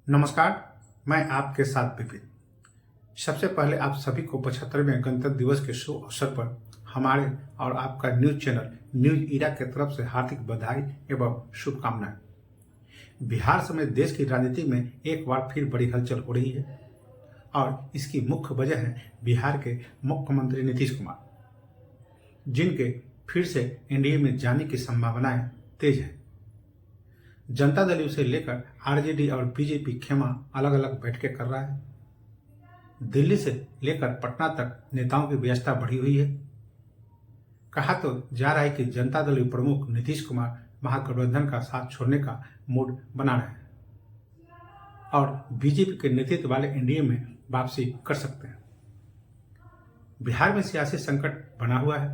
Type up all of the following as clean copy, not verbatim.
नमस्कार। मैं आपके साथ विपिन। सबसे पहले आप सभी को 75वें गणतंत्र दिवस के शुभ अवसर पर हमारे और आपका न्यूज चैनल न्यूज ईरा की तरफ से हार्दिक बधाई एवं शुभकामनाएं। बिहार समेत देश की राजनीति में एक बार फिर बड़ी हलचल हो रही है और इसकी मुख्य वजह है बिहार के मुख्यमंत्री नीतीश कुमार, जिनके फिर से एनडीए में जाने की संभावनाएं तेज है। जनता दल से लेकर आरजेडी और बीजेपी खेमा अलग अलग बैठकें कर रहा है। दिल्ली से लेकर पटना तक नेताओं की व्यस्तता बढ़ी हुई है। कहा तो जा रहा है कि जनता दल प्रमुख नीतीश कुमार महागठबंधन का साथ छोड़ने का मूड बना रहे हैं और बीजेपी के नेतृत्व वाले एनडीए में वापसी कर सकते हैं। बिहार में सियासी संकट बना हुआ है।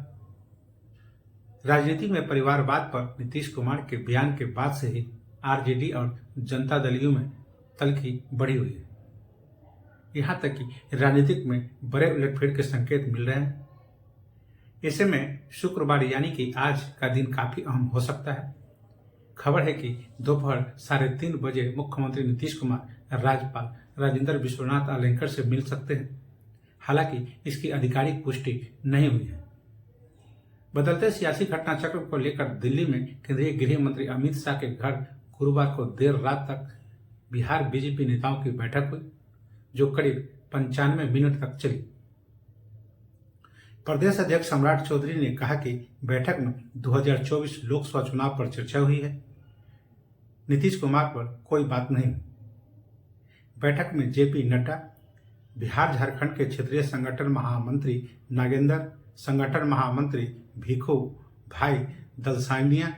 राजनीति में परिवारवाद पर नीतीश कुमार के बयान के बाद से ही आरजेडी और जनता दलियों में तल्खी बढ़ी हुई है। यहां तक कि राजनीतिक में बड़े उलटफेर के संकेत मिल रहे हैं। ऐसे में शुक्रवार यानी कि आज का दिन काफी अहम हो सकता है। खबर है कि दोपहर 3:30 बजे मुख्यमंत्री नीतीश कुमार राज्यपाल राजेंद्र विश्वनाथ आलेंकर से मिल सकते हैं। हालांकि इसकी आधिकारिक पुष्टि नहीं हुई है। बदलते सियासी घटनाचक्र को लेकर दिल्ली में केंद्रीय गृह मंत्री अमित शाह के घर गुरुवार को देर रात तक बिहार बीजेपी नेताओं की बैठक हुई, जो करीब 95 मिनट तक चली। प्रदेश अध्यक्ष सम्राट चौधरी ने कहा कि बैठक में 2024 लोकसभा चुनाव पर चर्चा हुई है। नीतीश कुमार पर कोई बात नहीं। बैठक में जेपी नड्डा, बिहार झारखंड के क्षेत्रीय संगठन महामंत्री नागेंद्र, संगठन महामंत्री भिखू भाई दलसानिया,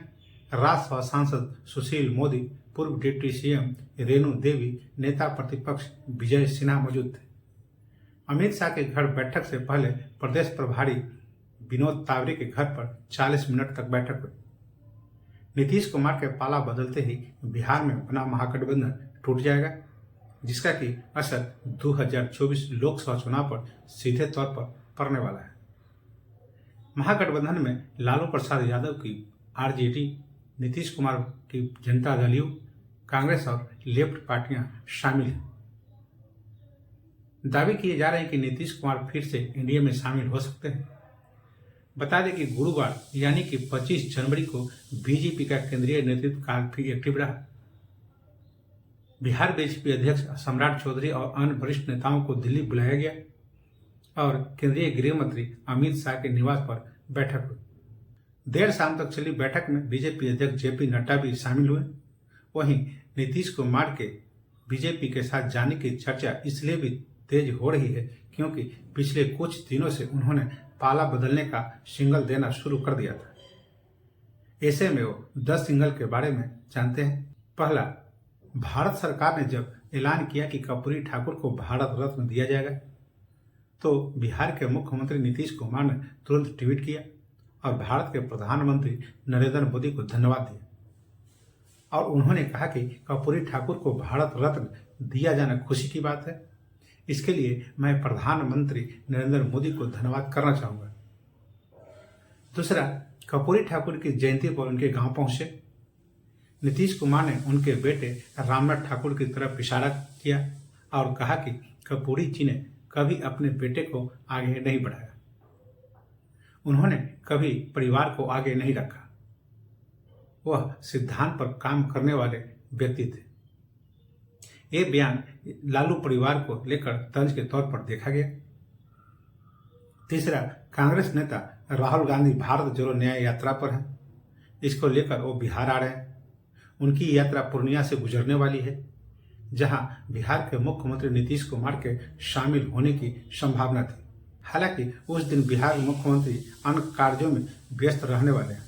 राज्यसभा सांसद सुशील मोदी, पूर्व डिप्टी सीएम रेणु देवी, नेता प्रतिपक्ष विजय सिन्हा मौजूद थे। अमित शाह के घर बैठक से पहले प्रदेश प्रभारी विनोद तावरे के घर पर 40 मिनट तक बैठक हुई। नीतीश कुमार के पाला बदलते ही बिहार में बना महागठबंधन टूट जाएगा, जिसका कि असर 2024 लोकसभा चुनाव पर सीधे तौर पर पड़ने वाला है। महागठबंधन में लालू प्रसाद यादव की आरजेडी, नीतीश कुमार की जनता दल, कांग्रेस और लेफ्ट पार्टियां शामिल हैं। दावे किए जा रहे हैं कि नीतीश कुमार फिर से एनडीए में शामिल हो सकते हैं। बता दें कि गुरुवार यानी कि 25 जनवरी को बीजेपी का केंद्रीय नेतृत्व काफी एक्टिव रहा। बिहार बीजेपी अध्यक्ष सम्राट चौधरी और अन्य वरिष्ठ नेताओं को दिल्ली बुलाया गया और केंद्रीय गृह मंत्री अमित शाह के निवास पर बैठक हुई। देर शाम तक चली बैठक में बीजेपी अध्यक्ष जेपी नड्डा भी शामिल हुए। वहीं नीतीश कुमार के बीजेपी के साथ जाने की चर्चा इसलिए भी तेज हो रही है क्योंकि पिछले कुछ दिनों से उन्होंने पाला बदलने का सिग्नल देना शुरू कर दिया था। ऐसे में वो 10 सिग्नल के बारे में जानते हैं। पहला, भारत सरकार ने जब ऐलान किया कि कर्पूरी ठाकुर को भारत रत्न दिया जाएगा, तो बिहार के मुख्यमंत्री नीतीश कुमार ने तुरंत ट्वीट किया और भारत के प्रधानमंत्री नरेंद्र मोदी को धन्यवाद दिया और उन्होंने कहा कि कर्पूरी ठाकुर को भारत रत्न दिया जाना खुशी की बात है। इसके लिए मैं प्रधानमंत्री नरेंद्र मोदी को धन्यवाद करना चाहूंगा। दूसरा, कर्पूरी ठाकुर की जयंती पर उनके गांव पहुंचे। नीतीश कुमार ने उनके बेटे रामनाथ ठाकुर की तरफ इशारा किया और कहा कि कर्पूरी जी ने कभी अपने बेटे को आगे नहीं बढ़ाया। उन्होंने कभी परिवार को आगे नहीं रखा। वह सिद्धांत पर काम करने वाले व्यक्ति थे। ये बयान लालू परिवार को लेकर तंज के तौर पर देखा गया। तीसरा, कांग्रेस नेता राहुल गांधी भारत जोड़ो न्याय यात्रा पर हैं। इसको लेकर वो बिहार आ रहे हैं। उनकी यात्रा पूर्णिया से गुजरने वाली है, जहां बिहार के मुख्यमंत्री नीतीश कुमार के शामिल होने की संभावना थी। हालांकि उस दिन बिहार मुख्यमंत्री अन्य कार्यों में व्यस्त रहने वाले हैं,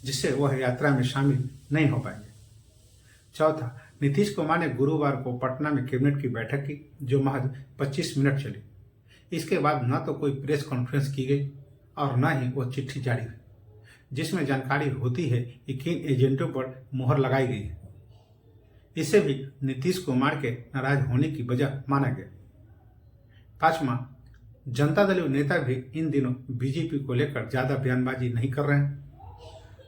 जिससे वह यात्रा में शामिल नहीं हो पाएंगे। चौथा, नीतीश कुमार ने गुरुवार को पटना में कैबिनेट की बैठक की, जो महज 25 मिनट चली। इसके बाद न तो कोई प्रेस कॉन्फ्रेंस की गई और न ही वो चिट्ठी जारी हुई, जिसमें जानकारी होती है कि किन एजेंटों पर मुहर लगाई गई है। इसे भी नीतीश कुमार के नाराज होने की वजह माना गया। पांचवा, जनता दल नेता भी इन दिनों बीजेपी को लेकर ज्यादा बयानबाजी नहीं कर रहे हैं।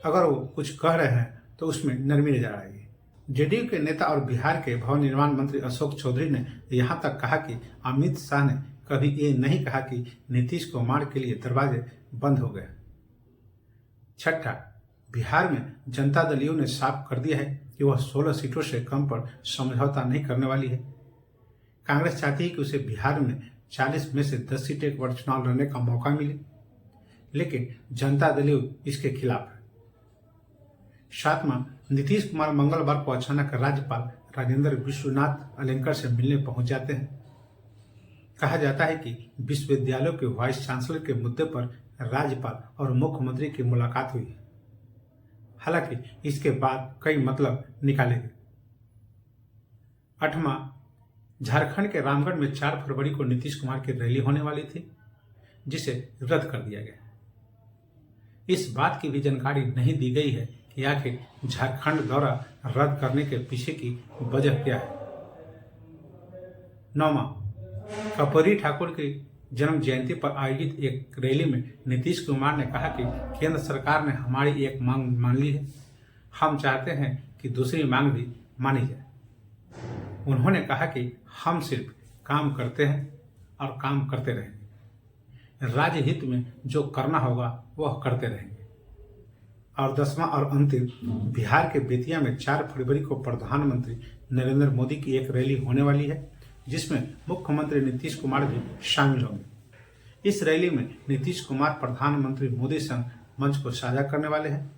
अगर वो कुछ कह रहे हैं तो उसमें नरमी नजर आएगी। जेडीयू के नेता और बिहार के भवन निर्माण मंत्री अशोक चौधरी ने यहां तक कहा कि अमित शाह ने कभी ये नहीं कहा कि नीतीश कुमार के लिए दरवाजे बंद हो गए। छठा, बिहार में जनता दल यू ने साफ कर दिया है कि वह 16 सीटों से कम पर समझौता नहीं करने वाली है। कांग्रेस चाहती है कि उसे बिहार में 40 में से 10 सीटें पर चुनाव लड़ने का मौका मिले, लेकिन जनता दल यू इसके खिलाफ है। सातवां, नीतीश कुमार मंगलवार को अचानक राज्यपाल राजेंद्र विश्वनाथ अलेंकर से मिलने पहुंच जाते हैं। कहा जाता है कि विश्वविद्यालयों के वाइस चांसलर के मुद्दे पर राज्यपाल और मुख्यमंत्री की मुलाकात हुई है। हालांकि इसके बाद कई मतलब निकाले गए। आठवां, झारखंड के रामगढ़ में 4 फरवरी को नीतीश कुमार की रैली होने वाली थी, जिसे रद्द कर दिया गया। इस बात की भी जानकारी नहीं दी गई है कि आखिर झारखंड दौरा रद्द करने के पीछे की वजह क्या है। 9वां, कर्पूरी ठाकुर की जन्म जयंती पर आयोजित एक रैली में नीतीश कुमार ने कहा कि केंद्र सरकार ने हमारी एक मांग मान ली है, हम चाहते हैं कि दूसरी मांग भी मानी जाए। उन्होंने कहा कि हम सिर्फ काम करते हैं और काम करते रहेंगे, राज्य हित में जो करना होगा वह करते रहेंगे। और 10वां और अंतिम, बिहार के बेतिया में 4 फरवरी को प्रधानमंत्री नरेंद्र मोदी की एक रैली होने वाली है, जिसमें मुख्यमंत्री नीतीश कुमार भी शामिल होंगे। इस रैली में नीतीश कुमार प्रधानमंत्री मोदी संग मंच को साझा करने वाले हैं।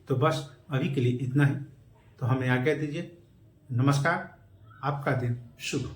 तो बस अभी के लिए इतना ही। तो हमें आज्ञा दीजिए। नमस्कार, आपका दिन शुभ हो।